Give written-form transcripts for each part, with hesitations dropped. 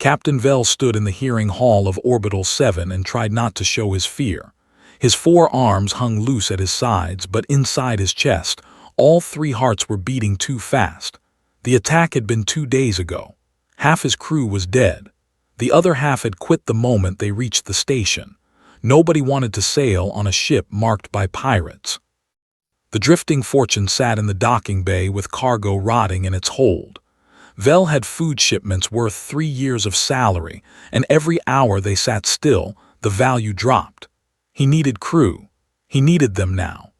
Captain Vell stood in the hearing hall of Orbital 7 and tried not to show his fear. His 4 arms hung loose at his sides, but inside his chest, all 3 hearts were beating too fast. The attack had been 2 days ago. Half his crew was dead. The other half had quit the moment they reached the station. Nobody wanted to sail on a ship marked by pirates. The drifting Fortune sat in the docking bay with cargo rotting in its hold. Vell had food shipments worth 3 years of salary, and every hour they sat still, the value dropped. He needed crew. He needed them now.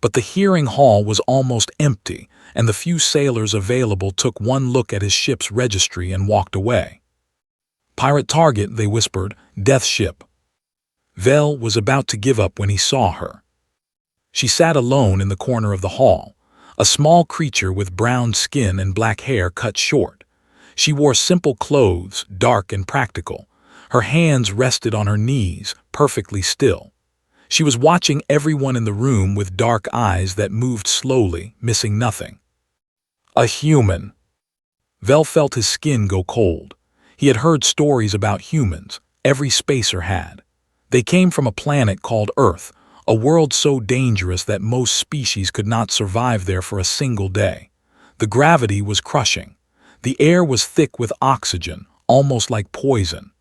But the hearing hall was almost empty, and the few sailors available took one look at his ship's registry and walked away. "Pirate target," they whispered, "death ship." Vell was about to give up when he saw her. She sat alone in the corner of the hall, a small creature with brown skin and black hair cut short. She wore simple clothes, dark and practical. Her hands rested on her knees, perfectly still. She was watching everyone in the room with dark eyes that moved slowly, missing nothing. A human. Vell felt his skin go cold. He had heard stories about humans. Every spacer had. They came from a planet called Earth, a world so dangerous that most species could not survive there for a single day. The gravity was crushing. The air was thick with oxygen, almost like poison.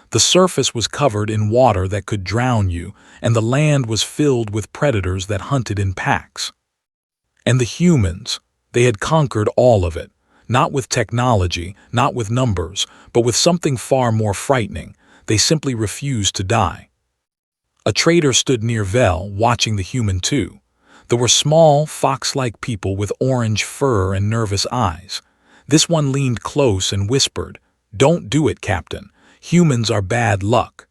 The surface was covered in water that could drown you, and the land was filled with predators that hunted in packs. And the humans, they had conquered all of it, not with technology, not with numbers, but with something far more frightening. They simply refused to die. A trader stood near Vell, watching the human too. There were small, fox-like people with orange fur and nervous eyes. This one leaned close and whispered, "Don't do it, Captain. Humans are bad luck."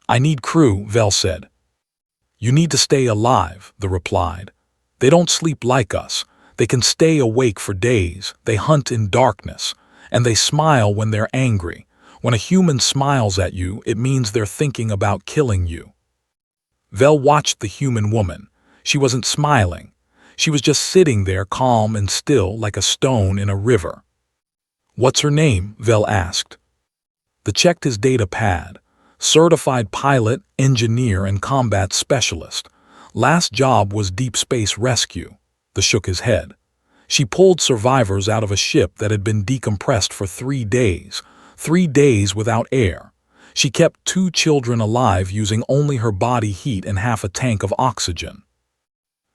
"I need crew," Vell said. "You need to stay alive," the replied. "They don't sleep like us. They can stay awake for days. They hunt in darkness. And they smile when they're angry. When a human smiles at you, it means they're thinking about killing you." Vell watched the human woman. She wasn't smiling. She was just sitting there calm and still like a stone in a river. "What's her name?" Vell asked. They checked his data pad. Certified pilot, engineer, and combat specialist. Last job was deep space rescue. They shook his head. She pulled survivors out of a ship that had been decompressed for 3 days. 3 days without air. She kept 2 children alive using only her body heat and half a tank of oxygen.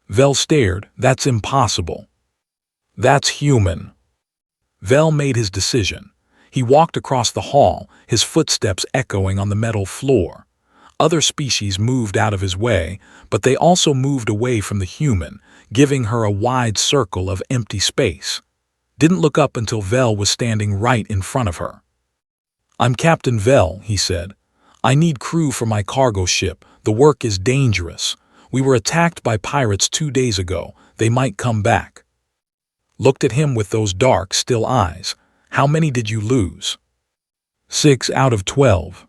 Vell stared. "That's impossible." "That's human." Vell made his decision. He walked across the hall, his footsteps echoing on the metal floor. Other species moved out of his way, but they also moved away from the human, giving her a wide circle of empty space. Didn't look up until Vell was standing right in front of her. "I'm Captain Vell," he said. "I need crew for my cargo ship. The work is dangerous. We were attacked by pirates 2 days ago. They might come back." Looked at him with those dark, still eyes. "How many did you lose?" 6 out of 12.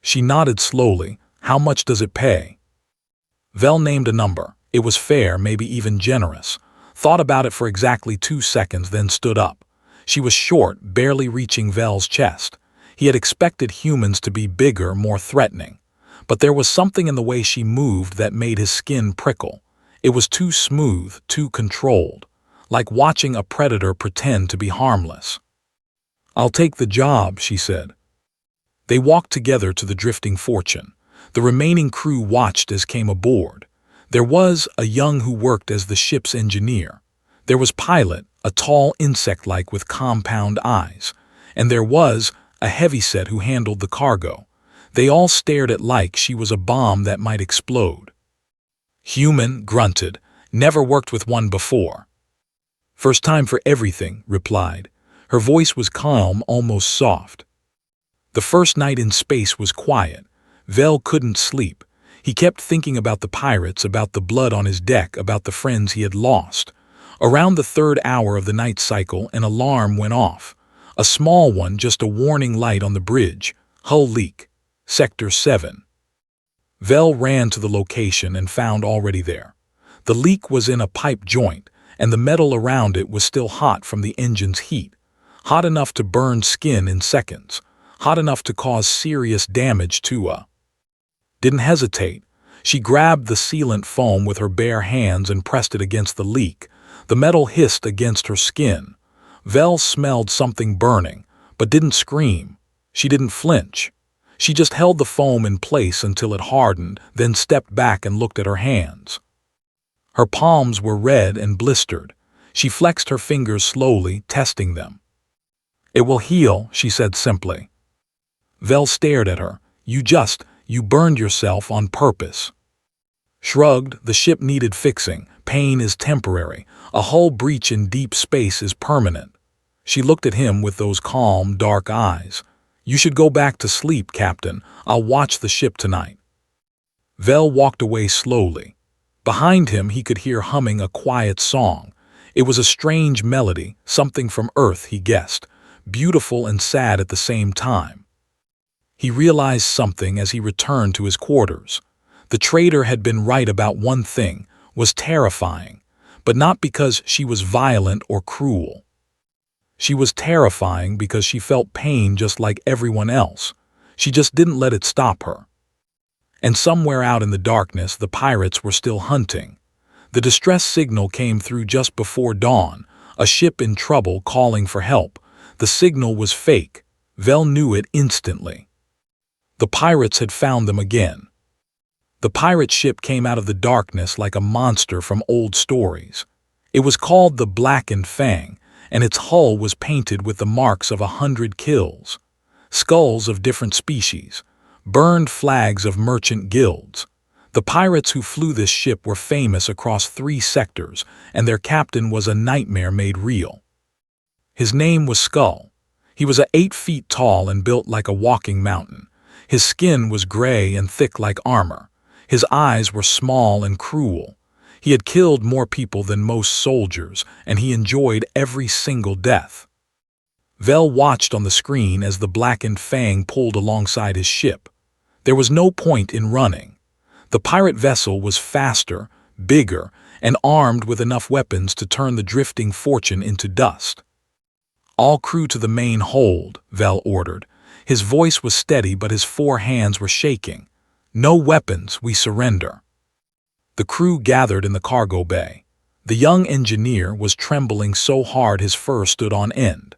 She nodded slowly. "How much does it pay?" Vell named a number. It was fair, maybe even generous. Thought about it for exactly 2 seconds, then stood up. She was short, barely reaching Vell's chest. He had expected humans to be bigger, more threatening. But there was something in the way she moved that made his skin prickle. It was too smooth, too controlled. Like watching a predator pretend to be harmless. "I'll take the job," she said. They walked together to the drifting Fortune. The remaining crew watched as came aboard. There was a young who worked as the ship's engineer. There was Pilot, a tall insect-like with compound eyes. And there was a heavyset who handled the cargo. They all stared at like she was a bomb that might explode. Human grunted. "Never worked with one before." "First time for everything," replied. Her voice was calm, almost soft. The first night in space was quiet. Vell couldn't sleep. He kept thinking about the pirates, about the blood on his deck, about the friends he had lost. Around the 3rd hour of the night cycle, an alarm went off. A small one, just a warning light on the bridge. Hull leak. Sector 7. Vell ran to the location and found already there. The leak was in a pipe joint, and the metal around it was still hot from the engine's heat. Hot enough to burn skin in seconds. hot enough to cause serious damage to a. Didn't hesitate. She grabbed the sealant foam with her bare hands and pressed it against the leak. The metal hissed against her skin. Vel smelled something burning, but didn't scream. She didn't flinch. She just held the foam in place until it hardened, then stepped back and looked at her hands. Her palms were red and blistered. She flexed her fingers slowly, testing them. "It will heal," she said simply. Vel stared at her. You burned yourself on purpose." Shrugged, the ship needed fixing. Pain is temporary. A hull breach in deep space is permanent. She looked at him with those calm, dark eyes. "You should go back to sleep, Captain. I'll watch the ship tonight." Vel walked away slowly. Behind him he could hear humming a quiet song. It was a strange melody, something from Earth, he guessed, beautiful and sad at the same time. He realized something as he returned to his quarters. The traitor had been right about one thing, was terrifying, but not because she was violent or cruel. She was terrifying because she felt pain just like everyone else. She just didn't let it stop her. And somewhere out in the darkness, the pirates were still hunting. The distress signal came through just before dawn, a ship in trouble calling for help. The signal was fake. Vel knew it instantly. The pirates had found them again. The pirate ship came out of the darkness like a monster from old stories. It was called the Blackened Fang, and its hull was painted with the marks of 100 kills. Skulls of different species, burned flags of merchant guilds. The pirates who flew this ship were famous across 3 sectors, and their captain was a nightmare made real. His name was Skull. He was 8 feet tall and built like a walking mountain. His skin was gray and thick like armor. His eyes were small and cruel. He had killed more people than most soldiers, and he enjoyed every single death. Vel watched on the screen as the Blackened Fang pulled alongside his ship. There was no point in running. The pirate vessel was faster, bigger, and armed with enough weapons to turn the drifting Fortune into dust. "All crew to the main hold," Vel ordered. His voice was steady, but his 4 hands were shaking. "No weapons, we surrender." The crew gathered in the cargo bay. The young engineer was trembling so hard his fur stood on end.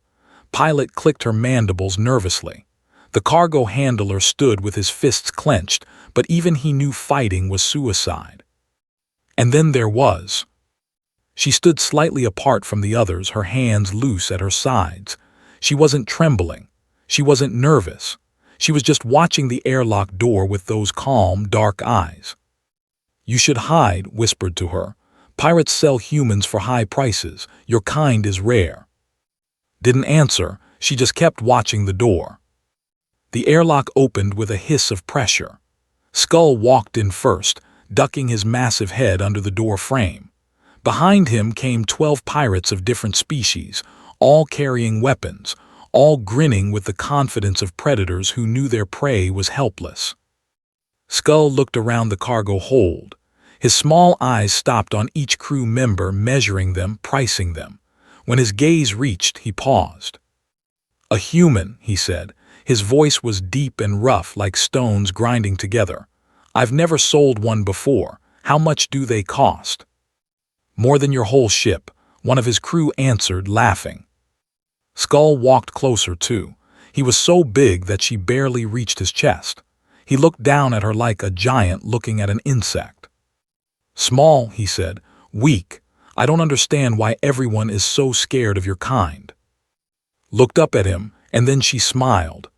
Pilot clicked her mandibles nervously. The cargo handler stood with his fists clenched, but even he knew fighting was suicide. And then there was. She stood slightly apart from the others, her hands loose at her sides. She wasn't trembling. She wasn't nervous. She was just watching the airlock door with those calm, dark eyes. "You should hide," whispered to her. "Pirates sell humans for high prices. Your kind is rare." Didn't answer. She just kept watching the door. The airlock opened with a hiss of pressure. Skull walked in first, ducking his massive head under the door frame. Behind him came 12 pirates of different species, all carrying weapons, all grinning with the confidence of predators who knew their prey was helpless. Skull looked around the cargo hold. His small eyes stopped on each crew member, measuring them, pricing them. When his gaze reached, he paused. "A human," he said. His voice was deep and rough, like stones grinding together. "I've never sold one before. How much do they cost?" "More than your whole ship," one of his crew answered, laughing. Skull walked closer too. He was so big that she barely reached his chest. He looked down at her like a giant looking at an insect. "Small," he said, "weak. I don't understand why everyone is so scared of your kind." Looked up at him, and then she smiled.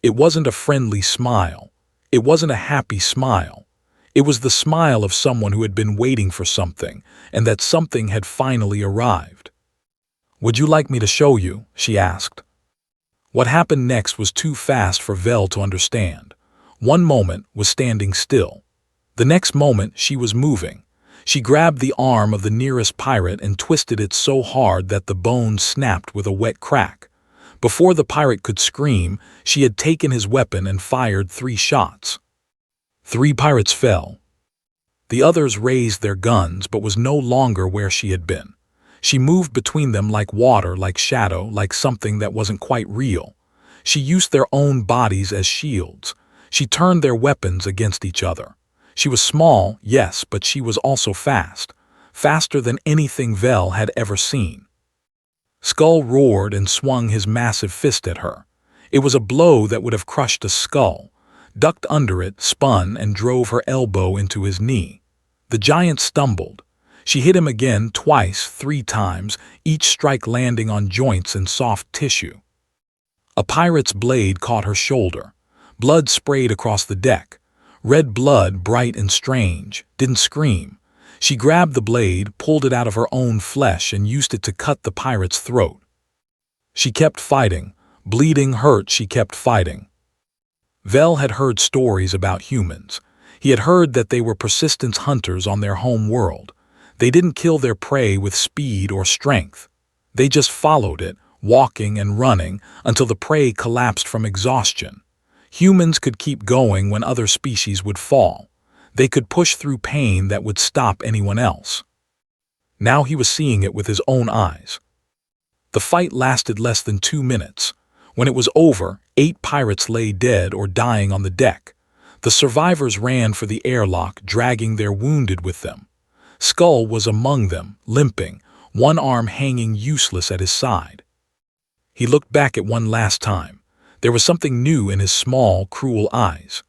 It wasn't a friendly smile. It wasn't a happy smile. It was the smile of someone who had been waiting for something, and that something had finally arrived. "Would you like me to show you?" she asked. What happened next was too fast for Vel to understand. One moment was standing still. The next moment she was moving. She grabbed the arm of the nearest pirate and twisted it so hard that the bone snapped with a wet crack. Before the pirate could scream, she had taken his weapon and fired 3 shots. 3 pirates fell. The others raised their guns but was no longer where she had been. She moved between them like water, like shadow, like something that wasn't quite real. She used their own bodies as shields. She turned their weapons against each other. She was small, yes, but she was also fast. Faster than anything Vel had ever seen. Skull roared and swung his massive fist at her. It was a blow that would have crushed a skull. Ducked under it, spun, and drove her elbow into his knee. The giant stumbled. She hit him again twice, 3 times, each strike landing on joints and soft tissue. A pirate's blade caught her shoulder. Blood sprayed across the deck. Red blood, bright and strange, didn't scream. She grabbed the blade, pulled it out of her own flesh, and used it to cut the pirate's throat. She kept fighting. Bleeding, hurt, she kept fighting. Vel had heard stories about humans. He had heard that they were persistence hunters on their home world. They didn't kill their prey with speed or strength. They just followed it, walking and running, until the prey collapsed from exhaustion. Humans could keep going when other species would fall. They could push through pain that would stop anyone else. Now he was seeing it with his own eyes. The fight lasted less than 2 minutes. When it was over, 8 pirates lay dead or dying on the deck. The survivors ran for the airlock, dragging their wounded with them. Skull was among them, limping, one arm hanging useless at his side. He looked back at one last time. There was something new in his small, cruel eyes.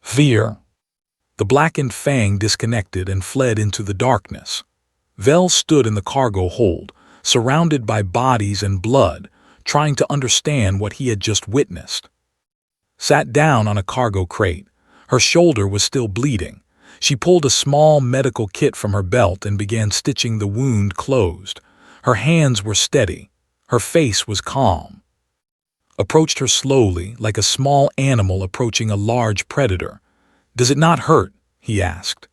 Fear. The blackened fang disconnected and fled into the darkness. Vel stood in the cargo hold, surrounded by bodies and blood, trying to understand what he had just witnessed. Sat down on a cargo crate. Her shoulder was still bleeding. She pulled a small medical kit from her belt and began stitching the wound closed. Her hands were steady. Her face was calm. Approached her slowly, like a small animal approaching a large predator. "Does it not hurt?" he asked.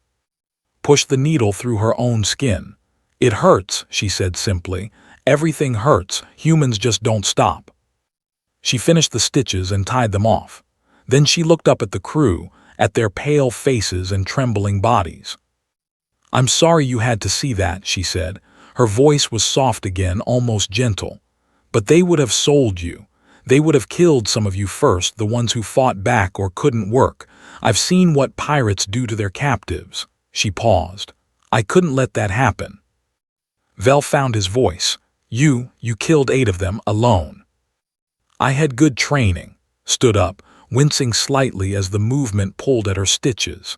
Pushed the needle through her own skin. "It hurts," she said simply. "Everything hurts. Humans just don't stop." She finished the stitches and tied them off. Then she looked up at the crew, at their pale faces and trembling bodies. "I'm sorry you had to see that," she said. Her voice was soft again, almost gentle. "But they would have sold you. They would have killed some of you first, the ones who fought back or couldn't work. I've seen what pirates do to their captives." She paused. "I couldn't let that happen." Vel found his voice. You killed 8 of them alone." "I had good training." Stood up, wincing slightly as the movement pulled at her stitches.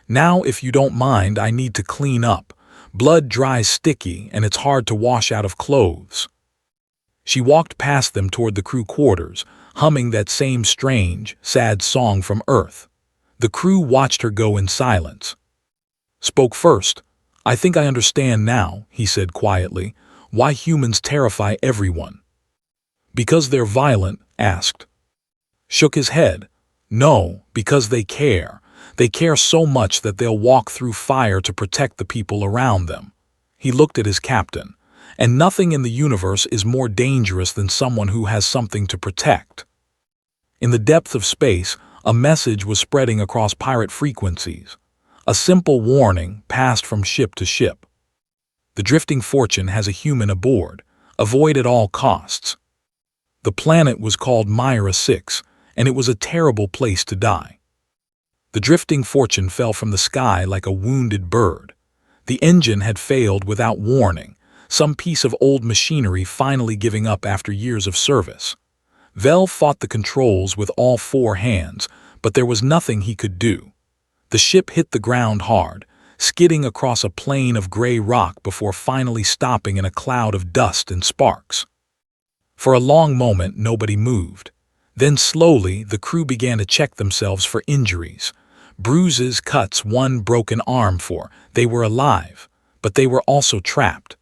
"Now, if you don't mind, I need to clean up. Blood dries sticky, and it's hard to wash out of clothes." She walked past them toward the crew quarters, humming that same strange, sad song from Earth. The crew watched her go in silence. Spoke first. "I think I understand now," he said quietly, "why humans terrify everyone." "Because they're violent?" asked. Shook his head. "No, because they care. They care so much that they'll walk through fire to protect the people around them." He looked at his captain. "And nothing in the universe is more dangerous than someone who has something to protect." In the depth of space, a message was spreading across pirate frequencies. A simple warning passed from ship to ship. "The drifting fortune has a human aboard. Avoid at all costs." The planet was called Myra 6, and it was a terrible place to die. The drifting fortune fell from the sky like a wounded bird. The engine had failed without warning, some piece of old machinery finally giving up after years of service. Vel fought the controls with all 4 hands, but there was nothing he could do. The ship hit the ground hard, skidding across a plain of gray rock before finally stopping in a cloud of dust and sparks. For a long moment, nobody moved. Then slowly, the crew began to check themselves for injuries. Bruises, cuts, one broken arm. They were alive, but they were also trapped.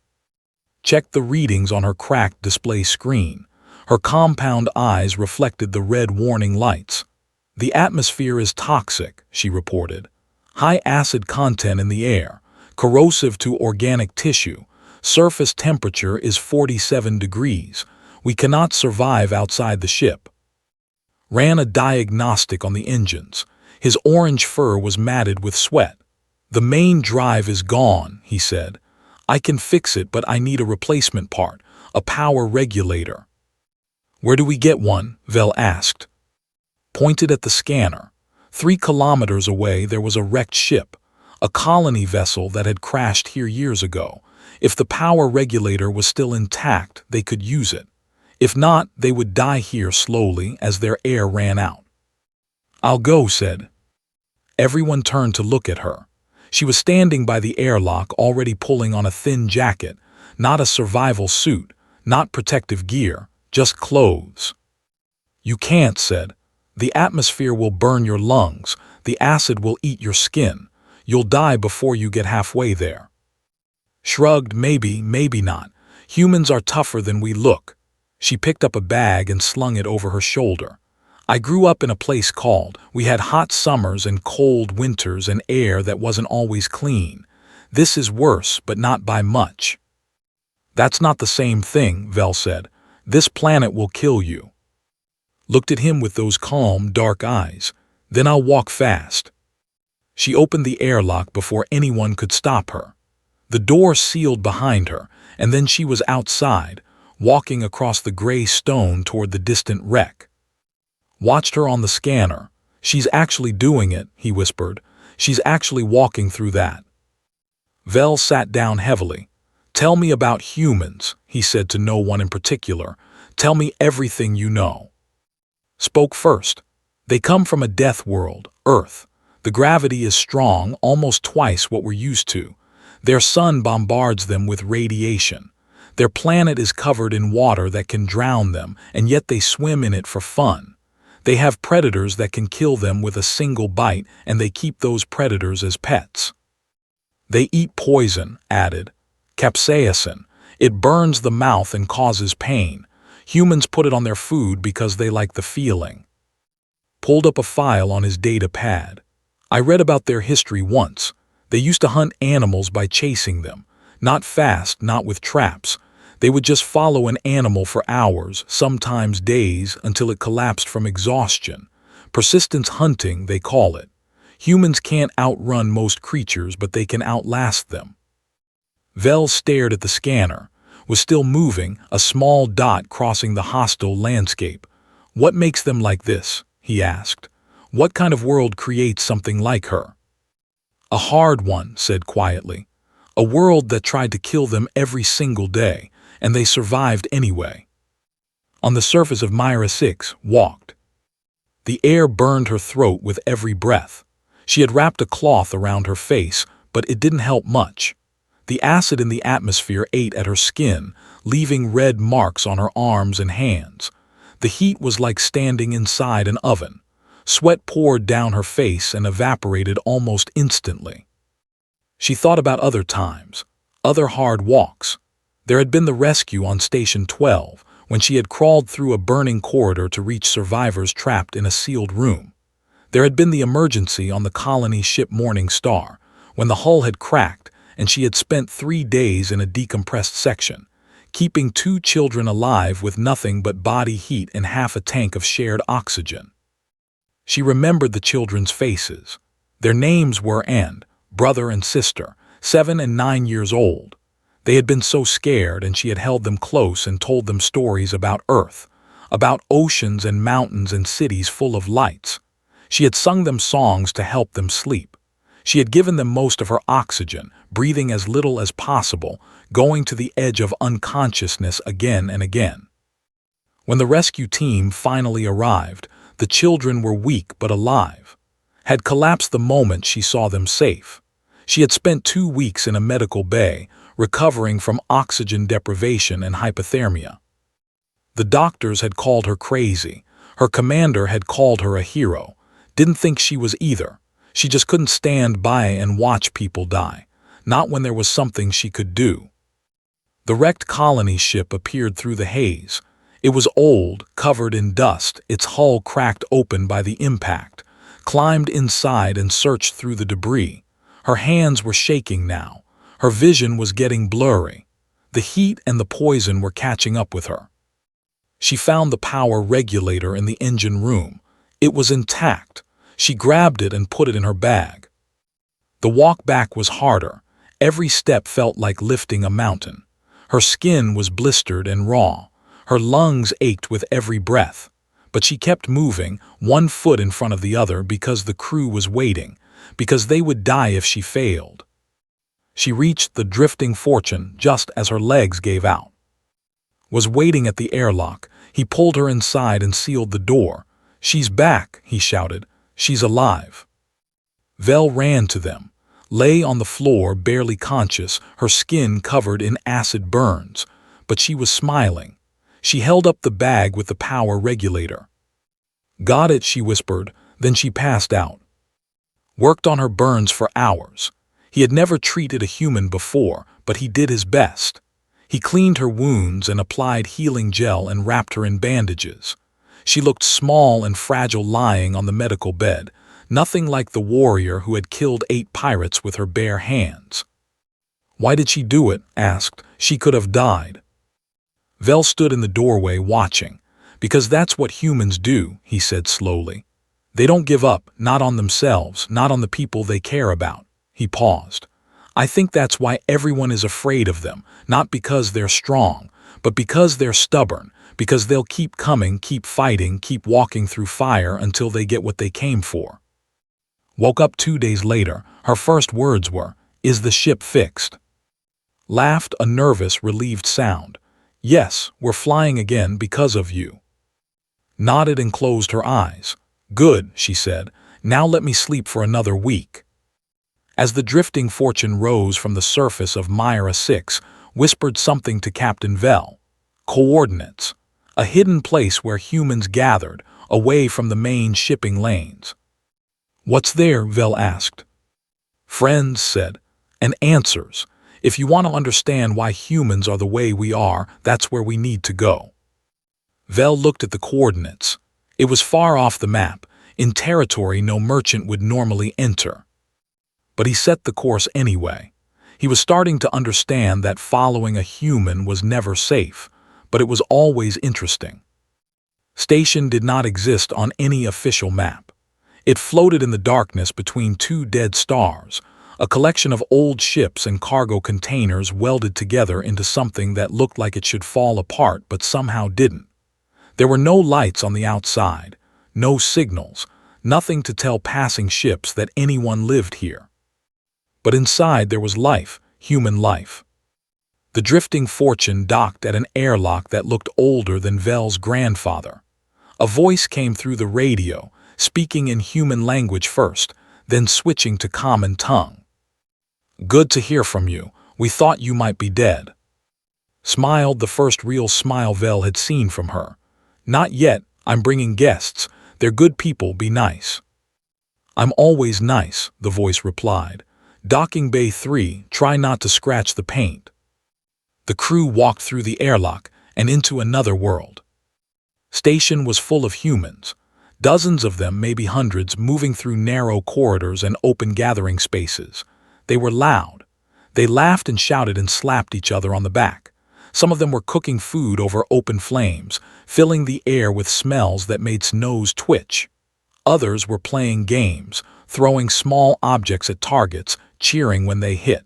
Checked the readings on her cracked display screen. Her compound eyes reflected the red warning lights. "The atmosphere is toxic," she reported. "High acid content in the air, corrosive to organic tissue. Surface temperature is 47 degrees. We cannot survive outside the ship." Ran a diagnostic on the engines. His orange fur was matted with sweat. "The main drive is gone," he said. "I can fix it, but I need a replacement part, a power regulator." Where do we get one? Vel asked. Pointed at the scanner. 3 kilometers away there was a wrecked ship, a colony vessel that had crashed here years ago. If the power regulator was still intact, they could use it. If not, they would die here slowly as their air ran out. I'll go, said. Everyone turned to look at her. She was standing by the airlock, already pulling on a thin jacket, not a survival suit, not protective gear, just clothes. You can't, said. The atmosphere will burn your lungs, the acid will eat your skin. You'll die before you get halfway there. Shrugged, maybe, maybe not. Humans are tougher than we look. She picked up a bag and slung it over her shoulder. I grew up in a place called. We had hot summers and cold winters and air that wasn't always clean. This is worse, but not by much. That's not the same thing, Vel said. This planet will kill you. Looked at him with those calm, dark eyes. Then I'll walk fast. She opened the airlock before anyone could stop her. The door sealed behind her, and then she was outside, walking across the gray stone toward the distant wreck. Watched her on the scanner. She's actually doing it, he whispered. She's actually walking through that. Vel sat down heavily. Tell me about humans, he said to no one in particular. Tell me everything you know. Spoke first. They come from a death world, Earth. The gravity is strong, almost twice what we're used to. Their sun bombards them with radiation. Their planet is covered in water that can drown them, and yet they swim in it for fun. They have predators that can kill them with a single bite, and they keep those predators as pets. They eat poison, added. Capsaicin. It burns the mouth and causes pain. Humans put it on their food because they like the feeling. Pulled up a file on his data pad. I read about their history once. They used to hunt animals by chasing them. Not fast, not with traps. They would just follow an animal for hours, sometimes days, until it collapsed from exhaustion. Persistence hunting, they call it. Humans can't outrun most creatures, but they can outlast them. Vel stared at the scanner. Was still moving, a small dot crossing the hostile landscape. What makes them like this? He asked. What kind of world creates something like her? A hard one, said quietly. A world that tried to kill them every single day, and they survived anyway. On the surface of Myra 6, walked. The air burned her throat with every breath. She had wrapped a cloth around her face, but it didn't help much. The acid in the atmosphere ate at her skin, leaving red marks on her arms and hands. The heat was like standing inside an oven. Sweat poured down her face and evaporated almost instantly. She thought about other times, other hard walks. There had been the rescue on Station 12, when she had crawled through a burning corridor to reach survivors trapped in a sealed room. There had been the emergency on the colony ship Morning Star, when the hull had cracked and she had spent 3 days in a decompressed section, keeping 2 children alive with nothing but body heat and half a tank of shared oxygen. She remembered the children's faces. Their names were brother and sister, 7 and 9 years old. They had been so scared, and she had held them close and told them stories about Earth, about oceans and mountains and cities full of lights. She had sung them songs to help them sleep. She had given them most of her oxygen, breathing as little as possible, going to the edge of unconsciousness again and again. When the rescue team finally arrived, the children were weak but alive. Had collapsed the moment she saw them safe. She had spent 2 weeks in a medical bay, recovering from oxygen deprivation and hypothermia. The doctors had called her crazy. Her commander had called her a hero. Didn't think she was either. She just couldn't stand by and watch people die, not when there was something she could do. The wrecked colony ship appeared through the haze. It was old, covered in dust, its hull cracked open by the impact. Climbed inside and searched through the debris. Her hands were shaking now. Her vision was getting blurry. The heat and the poison were catching up with her. She found the power regulator in the engine room. It was intact. She grabbed it and put it in her bag. The walk back was harder. Every step felt like lifting a mountain. Her skin was blistered and raw. Her lungs ached with every breath. But she kept moving, one foot in front of the other, because the crew was waiting, because they would die if she failed. She reached the drifting Fortune just as her legs gave out. Was waiting at the airlock. He pulled her inside and sealed the door. "She's back," he shouted. "She's alive." Vel ran to them, lay on the floor barely conscious, her skin covered in acid burns, but she was smiling. She held up the bag with the power regulator. "Got it," she whispered, then she passed out. Worked on her burns for hours. He had never treated a human before, but he did his best. He cleaned her wounds and applied healing gel and wrapped her in bandages. She looked small and fragile lying on the medical bed, nothing like the warrior who had killed 8 pirates with her bare hands. "Why did she do it?" asked. "She could have died." Vel stood in the doorway watching. "Because that's what humans do," he said slowly. "They don't give up, not on themselves, not on the people they care about." He paused. "I think that's why everyone is afraid of them, not because they're strong, but because they're stubborn, because they'll keep coming, keep fighting, keep walking through fire until they get what they came for." Woke up 2 days later. Her first words were, "Is the ship fixed?" Laughed a nervous, relieved sound. "Yes, we're flying again because of you." Nodded and closed her eyes. "Good," she said. "Now let me sleep for another week." As the drifting Fortune rose from the surface of Myra 6, whispered something to Captain Vel. Coordinates. A hidden place where humans gathered, away from the main shipping lanes. "What's there?" Vel asked. "Friends," said, "and answers. If you want to understand why humans are the way we are, that's where we need to go." Vel looked at the coordinates. It was far off the map, in territory no merchant would normally enter. But he set the course anyway. He was starting to understand that following a human was never safe, but it was always interesting. Station did not exist on any official map. It floated in the darkness between 2 dead stars, a collection of old ships and cargo containers welded together into something that looked like it should fall apart but somehow didn't. There were no lights on the outside, no signals, nothing to tell passing ships that anyone lived here. But inside there was life, human life. The drifting Fortune docked at an airlock that looked older than Vel's grandfather. A voice came through the radio, speaking in human language first, then switching to common tongue. "Good to hear from you. We thought you might be dead." Smiled, the first real smile Vel had seen from her. "Not yet. I'm bringing guests. They're good people, be nice." "I'm always nice," the voice replied. "Docking Bay 3, try not to scratch the paint." The crew walked through the airlock and into another world. Station was full of humans. Dozens of them, maybe hundreds, moving through narrow corridors and open gathering spaces. They were loud. They laughed and shouted and slapped each other on the back. Some of them were cooking food over open flames, filling the air with smells that made nose twitch. Others were playing games, throwing small objects at targets, cheering when they hit.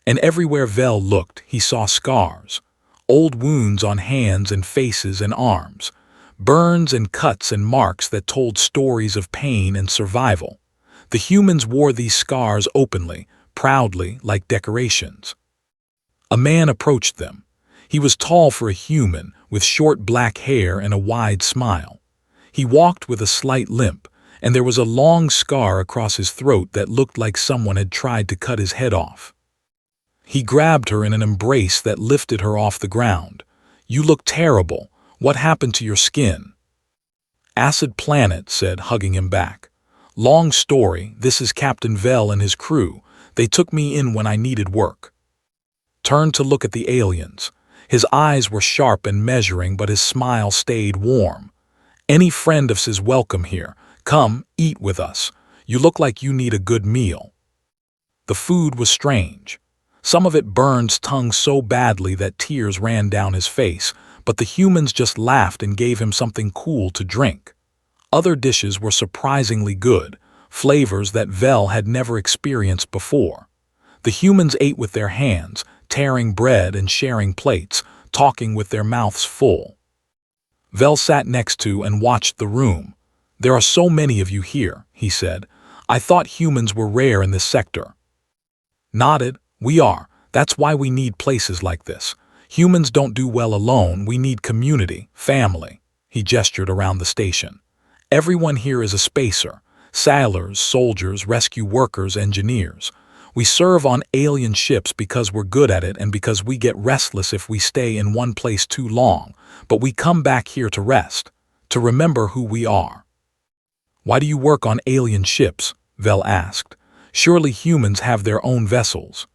And everywhere Vel looked, he saw scars. Old wounds on hands and faces and arms. Burns and cuts and marks that told stories of pain and survival. The humans wore these scars openly, proudly, like decorations. A man approached them. He was tall for a human, with short black hair and a wide smile. He walked with a slight limp, and there was a long scar across his throat that looked like someone had tried to cut his head off. He grabbed her in an embrace that lifted her off the ground. "You look terrible. What happened to your skin?" "Acid Planet," said, hugging him back. "Long story, this is Captain Vel and his crew. They took me in when I needed work." Turned to look at the aliens. His eyes were sharp and measuring, but his smile stayed warm. "Any friend of his welcome here. Come, eat with us. You look like you need a good meal." The food was strange. Some of it burned tongue so badly that tears ran down his face, but the humans just laughed and gave him something cool to drink. Other dishes were surprisingly good, flavors that Vel had never experienced before. The humans ate with their hands, tearing bread and sharing plates, talking with their mouths full. Vel sat next to and watched the room. "There are so many of you here," he said. "I thought humans were rare in this sector." Nodded. "We are. That's why we need places like this. Humans don't do well alone, we need community, family." He gestured around the station. "Everyone here is a spacer. Sailors, soldiers, rescue workers, engineers. We serve on alien ships because we're good at it and because we get restless if we stay in one place too long, but we come back here to rest, to remember who we are." "Why do you work on alien ships?" Vel asked. "Surely humans have their own vessels."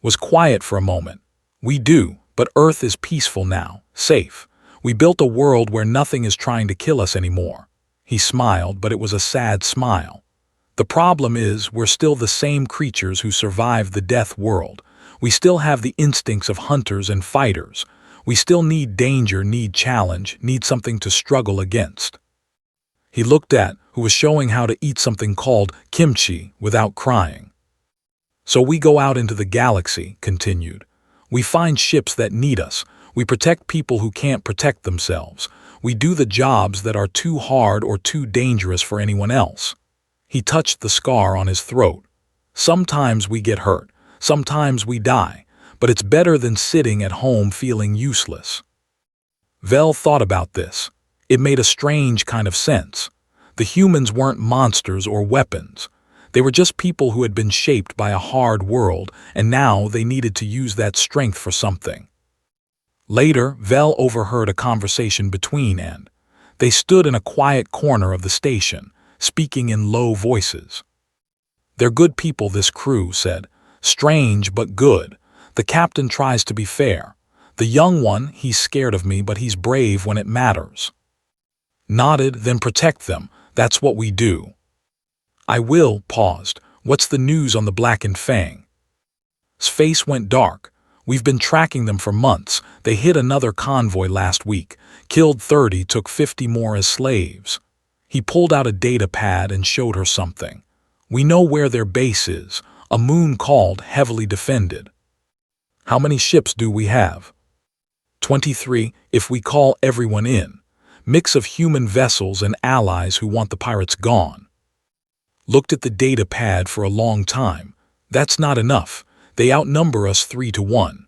Was quiet for a moment. "We do, but Earth is peaceful now, safe. We built a world where nothing is trying to kill us anymore." He smiled, but it was a sad smile. "The problem is we're still the same creatures who survived the death world. We still have the instincts of hunters and fighters. We still need danger, need challenge, need something to struggle against." He looked at who was showing how to eat something called kimchi without crying. "So we go out into the galaxy," continued. "We find ships that need us. We protect people who can't protect themselves. We do the jobs that are too hard or too dangerous for anyone else." He touched the scar on his throat. "Sometimes we get hurt. Sometimes we die. But it's better than sitting at home feeling useless." Vel thought about this. It made a strange kind of sense. The humans weren't monsters or weapons. They were just people who had been shaped by a hard world, and now they needed to use that strength for something. Later, Vel overheard a conversation between and they stood in a quiet corner of the station, speaking in low voices. "They're good people, this crew," said. "Strange, but good. The captain tries to be fair. The young one, he's scared of me, but he's brave when it matters." Nodded. "Then protect them. That's what we do." "I will," paused. "What's the news on the Blackened Fang?" His face went dark. "We've been tracking them for months. They hit another convoy last week. Killed 30, took 50 more as slaves." He pulled out a data pad and showed her something. "We know where their base is. A moon called, heavily defended." "How many ships do we have?" 23, if we call everyone in. Mix of human vessels and allies who want the pirates gone." Looked at the data pad for a long time. "That's not enough. They outnumber us 3-1.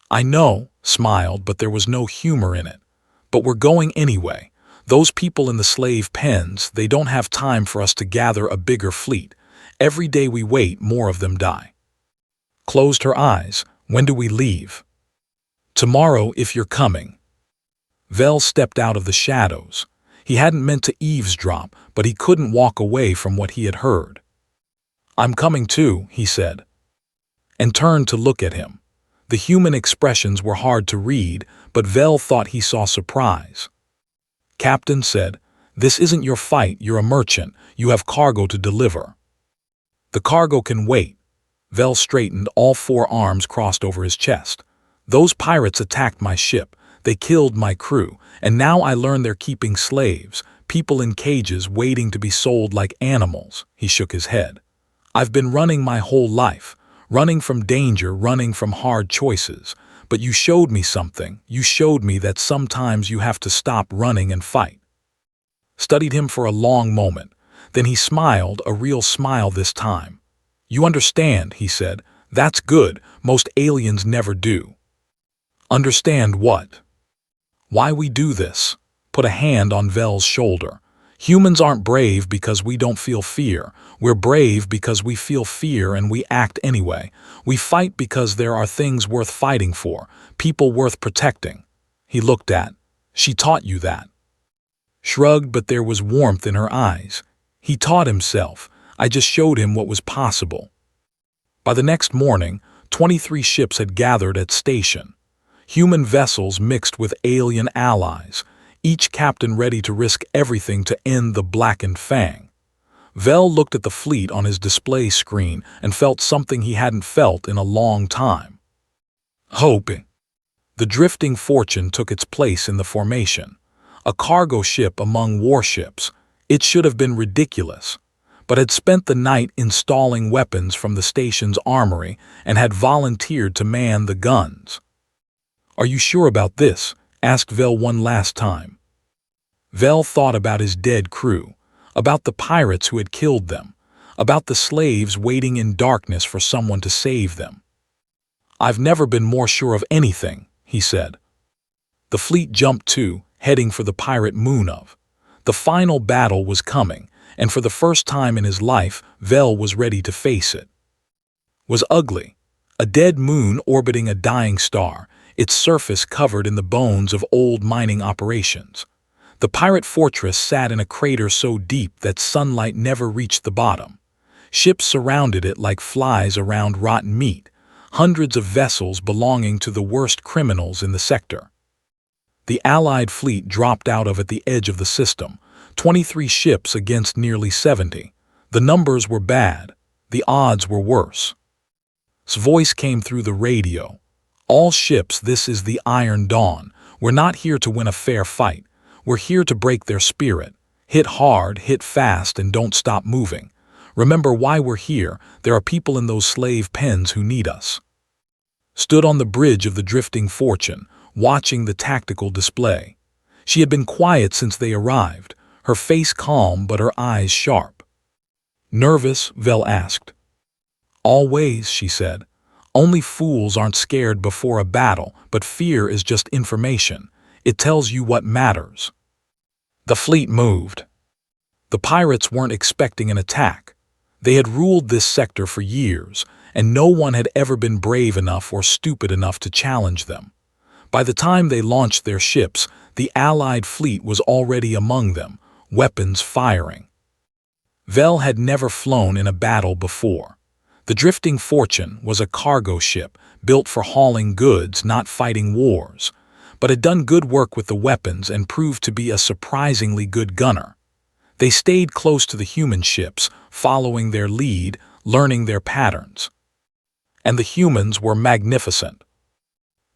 "I know," smiled, but there was no humor in it. "But we're going anyway. Those people in the slave pens, they don't have time for us to gather a bigger fleet. Every day we wait, more of them die." Closed her eyes. "When do we leave?" "Tomorrow, if you're coming." Vel stepped out of the shadows. He hadn't meant to eavesdrop, but he couldn't walk away from what he had heard. "I'm coming too," he said, and turned to look at him. The human expressions were hard to read, but Vel thought he saw surprise. "Captain said, 'This isn't your fight, you're a merchant, you have cargo to deliver.'" "The cargo can wait." Vel straightened, all four arms crossed over his chest. "Those pirates attacked my ship. They killed my crew, and now I learn they're keeping slaves, people in cages waiting to be sold like animals." He shook his head. "I've been running my whole life, running from danger, running from hard choices. But you showed me something. You showed me that sometimes you have to stop running and fight." Studied him for a long moment. Then he smiled, a real smile this time. "You understand," he said. "That's good. Most aliens never do." "Understand what?" "Why we do this." Put a hand on Vel's shoulder. "Humans aren't brave because we don't feel fear. We're brave because we feel fear and we act anyway. We fight because there are things worth fighting for, people worth protecting." He looked at. "She taught you that?" Shrugged, but there was warmth in her eyes. "He taught himself. I just showed him what was possible." By the next morning, 23 ships had gathered at station. Human vessels mixed with alien allies, each captain ready to risk everything to end the Blackened Fang. Vel looked at the fleet on his display screen and felt something he hadn't felt in a long time. Hoping. The drifting Fortune took its place in the formation. A cargo ship among warships. It should have been ridiculous, but had spent the night installing weapons from the station's armory and had volunteered to man the guns. "Are you sure about this?" asked Vel one last time. Vel thought about his dead crew, about the pirates who had killed them, about the slaves waiting in darkness for someone to save them. "I've never been more sure of anything," he said. The fleet jumped too, heading for the pirate moon of. The final battle was coming, and for the first time in his life, Vel was ready to face it. Was ugly. A dead moon orbiting a dying star, its surface covered in the bones of old mining operations. The pirate fortress sat in a crater so deep that sunlight never reached the bottom. Ships surrounded it like flies around rotten meat, hundreds of vessels belonging to the worst criminals in the sector. The Allied fleet dropped out of at the edge of the system, 23 ships against nearly 70. The numbers were bad. The odds were worse. His voice came through the radio. "All ships, this is the Iron Dawn. We're not here to win a fair fight. We're here to break their spirit. Hit hard, hit fast, and don't stop moving. Remember why we're here. There are people in those slave pens who need us." Stood on the bridge of the drifting Fortune, watching the tactical display. She had been quiet since they arrived, her face calm but her eyes sharp. "Nervous?" Vel asked. "Always," she said. "Only fools aren't scared before a battle, but fear is just information. It tells you what matters." The fleet moved. The pirates weren't expecting an attack. They had ruled this sector for years, and no one had ever been brave enough or stupid enough to challenge them. By the time they launched their ships, the Allied fleet was already among them, weapons firing. Vel had never flown in a battle before. The drifting Fortune was a cargo ship built for hauling goods, not fighting wars, but had done good work with the weapons and proved to be a surprisingly good gunner. They stayed close to the human ships, following their lead, learning their patterns. And the humans were magnificent.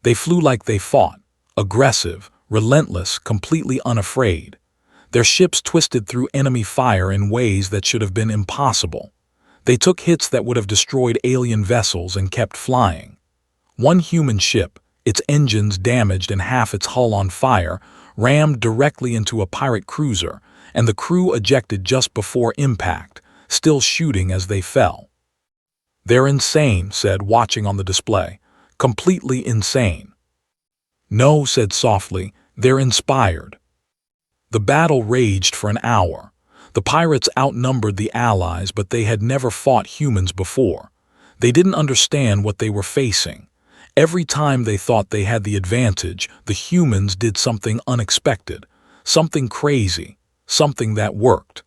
They flew like they fought, aggressive, relentless, completely unafraid. Their ships twisted through enemy fire in ways that should have been impossible. They took hits that would have destroyed alien vessels and kept flying. One human ship, its engines damaged and half its hull on fire, rammed directly into a pirate cruiser, and the crew ejected just before impact, still shooting as they fell. "They're insane," said, watching on the display. "Completely insane." "No," said softly, "they're inspired." The battle raged for an hour. The pirates outnumbered the Allies, but they had never fought humans before. They didn't understand what they were facing. Every time they thought they had the advantage, the humans did something unexpected, something crazy, something that worked.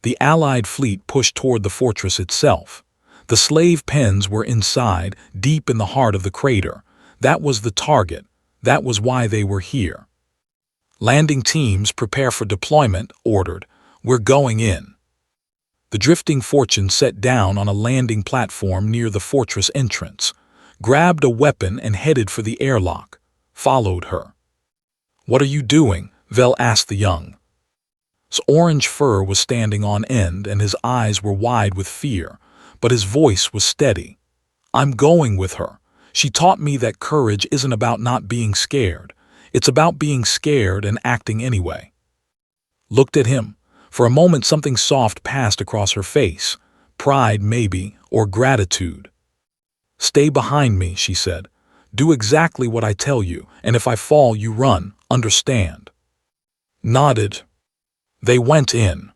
The Allied fleet pushed toward the fortress itself. The slave pens were inside, deep in the heart of the crater. That was the target. That was why they were here. "Landing teams, prepare for deployment," ordered. "We're going in." The drifting Fortune set down on a landing platform near the fortress entrance, grabbed a weapon and headed for the airlock, followed her. "What are you doing?" Vel asked the young. His orange fur was standing on end and his eyes were wide with fear, but his voice was steady. "I'm going with her. She taught me that courage isn't about not being scared. It's about being scared and acting anyway." Looked at him. For a moment something soft passed across her face. Pride, maybe, or gratitude. "Stay behind me," she said. "Do exactly what I tell you, and if I fall you run, understand?" Nodded. They went in.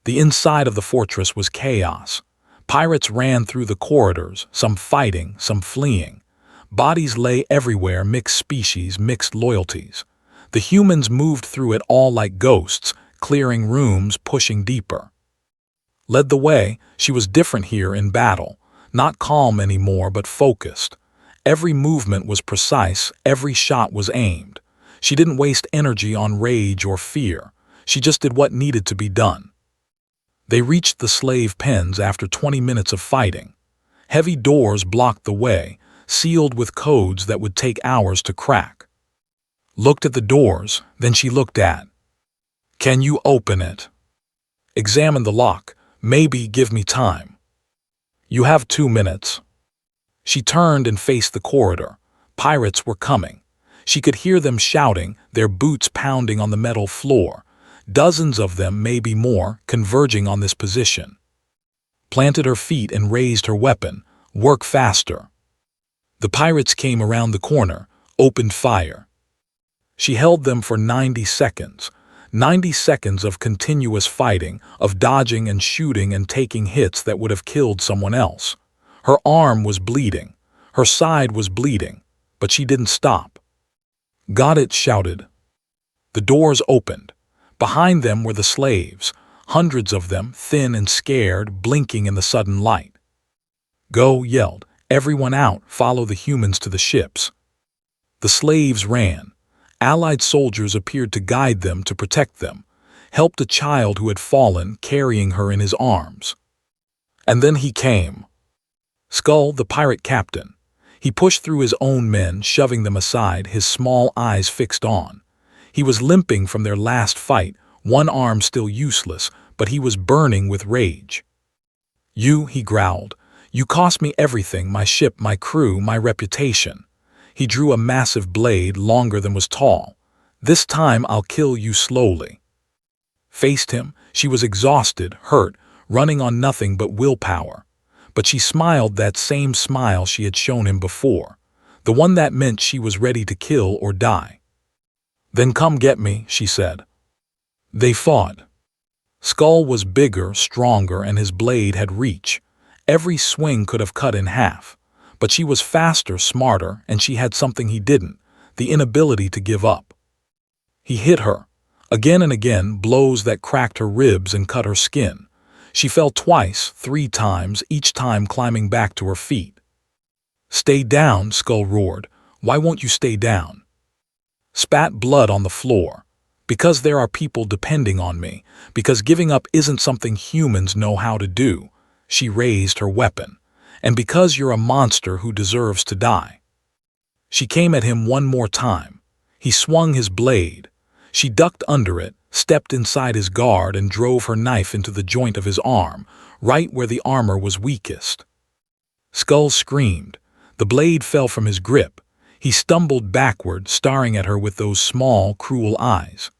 The inside of the fortress was chaos. Pirates ran through the corridors, some fighting, some fleeing. Bodies lay everywhere, mixed species, mixed loyalties. The humans moved through it all like ghosts, clearing rooms, pushing deeper. Led the way, she was different here in battle, not calm anymore but focused. Every movement was precise, every shot was aimed. She didn't waste energy on rage or fear. She just did what needed to be done. They reached the slave pens after 20 minutes of fighting. Heavy doors blocked the way, sealed with codes that would take hours to crack. Looked at the doors, then she looked at. "Can you open it?" "Examine the lock. Maybe give me time." "You have 2 minutes." She turned and faced the corridor. Pirates were coming. She could hear them shouting, their boots pounding on the metal floor. Dozens of them, maybe more, converging on this position. Planted her feet and raised her weapon. Work faster. The pirates came around the corner, opened fire. She held them for 90 seconds. 90 seconds of continuous fighting, of dodging and shooting and taking hits that would have killed someone else. Her arm was bleeding. Her side was bleeding. But she didn't stop. "Got it," shouted. The doors opened. Behind them were the slaves, hundreds of them, thin and scared, blinking in the sudden light. "Go," yelled. "Everyone out, follow the humans to the ships." The slaves ran. Allied soldiers appeared to guide them, to protect them, helped a child who had fallen, carrying her in his arms. And then he came. Skull, the pirate captain. He pushed through his own men, shoving them aside, his small eyes fixed on. He was limping from their last fight, one arm still useless, but he was burning with rage. "You," he growled, "you cost me everything, my ship, my crew, my reputation." He drew a massive blade, longer than was tall. "This time I'll kill you slowly." Faced him, she was exhausted, hurt, running on nothing but willpower. But she smiled that same smile she had shown him before, the one that meant she was ready to kill or die. "Then come get me," she said. They fought. Skull was bigger, stronger, and his blade had reach. Every swing could have cut in half. But she was faster, smarter, and she had something he didn't, the inability to give up. He hit her. Again and again, blows that cracked her ribs and cut her skin. She fell twice, 3 times, each time climbing back to her feet. "Stay down," Skull roared. "Why won't you stay down?" Spat blood on the floor. "Because there are people depending on me. Because giving up isn't something humans know how to do." She raised her weapon. "And because you're a monster who deserves to die." She came at him one more time. He swung his blade. She ducked under it, stepped inside his guard, and drove her knife into the joint of his arm, right where the armor was weakest. Skull screamed. The blade fell from his grip. He stumbled backward, staring at her with those small, cruel eyes.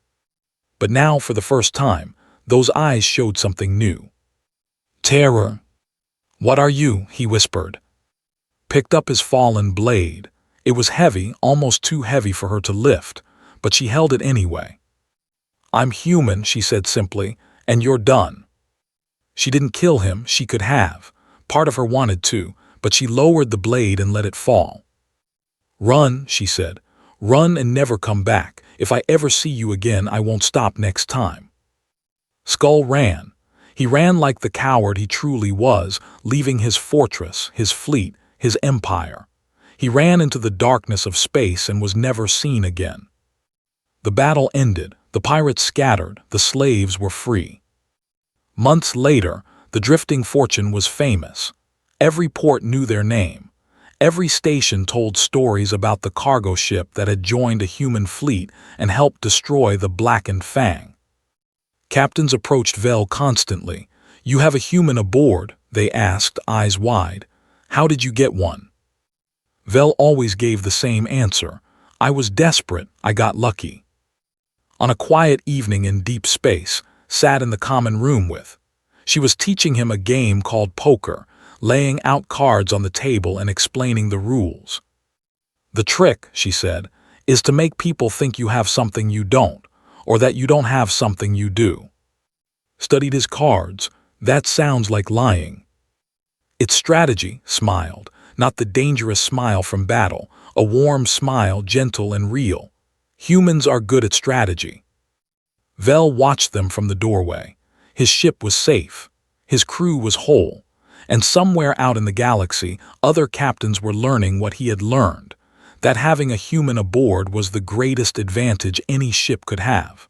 But now, for the first time, those eyes showed something new. Terror. "What are you?" he whispered. Picked up his fallen blade. It was heavy, almost too heavy for her to lift, but she held it anyway. "I'm human," she said simply, "and you're done." She didn't kill him, she could have. Part of her wanted to, but she lowered the blade and let it fall. "Run," she said. "Run and never come back. If I ever see you again, I won't stop next time." Skull ran. He ran like the coward he truly was, leaving his fortress, his fleet, his empire. He ran into the darkness of space and was never seen again. The battle ended, the pirates scattered, the slaves were free. Months later, the Drifting Fortune was famous. Every port knew their name. Every station told stories about the cargo ship that had joined a human fleet and helped destroy the Blackened Fang. Captains approached Vel constantly. "You have a human aboard?" they asked, eyes wide. "How did you get one?" Vel always gave the same answer. "I was desperate, I got lucky." On a quiet evening in deep space, sat in the common room with. She was teaching him a game called poker, laying out cards on the table and explaining the rules. "The trick," she said, "is to make people think you have something you don't, or that you don't have something you do." Studied his cards. That sounds like lying. "It's strategy," smiled, not the dangerous smile from battle, a warm smile, gentle and real. Humans are good at strategy. Vel watched them from the doorway. His ship was safe. His crew was whole. And somewhere out in the galaxy, other captains were learning what he had learned, that having a human aboard was the greatest advantage any ship could have.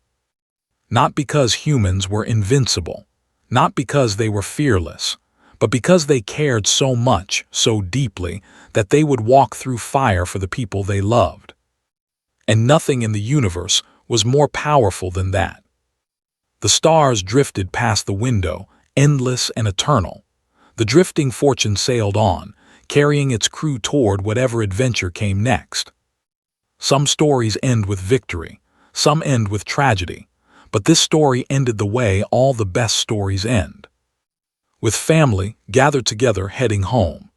Not because humans were invincible, not because they were fearless, but because they cared so much, so deeply, that they would walk through fire for the people they loved. And nothing in the universe was more powerful than that. The stars drifted past the window, endless and eternal. The Drifting Fortune sailed on, carrying its crew toward whatever adventure came next. Some stories end with victory, some end with tragedy, but this story ended the way all the best stories end. With family gathered together heading home.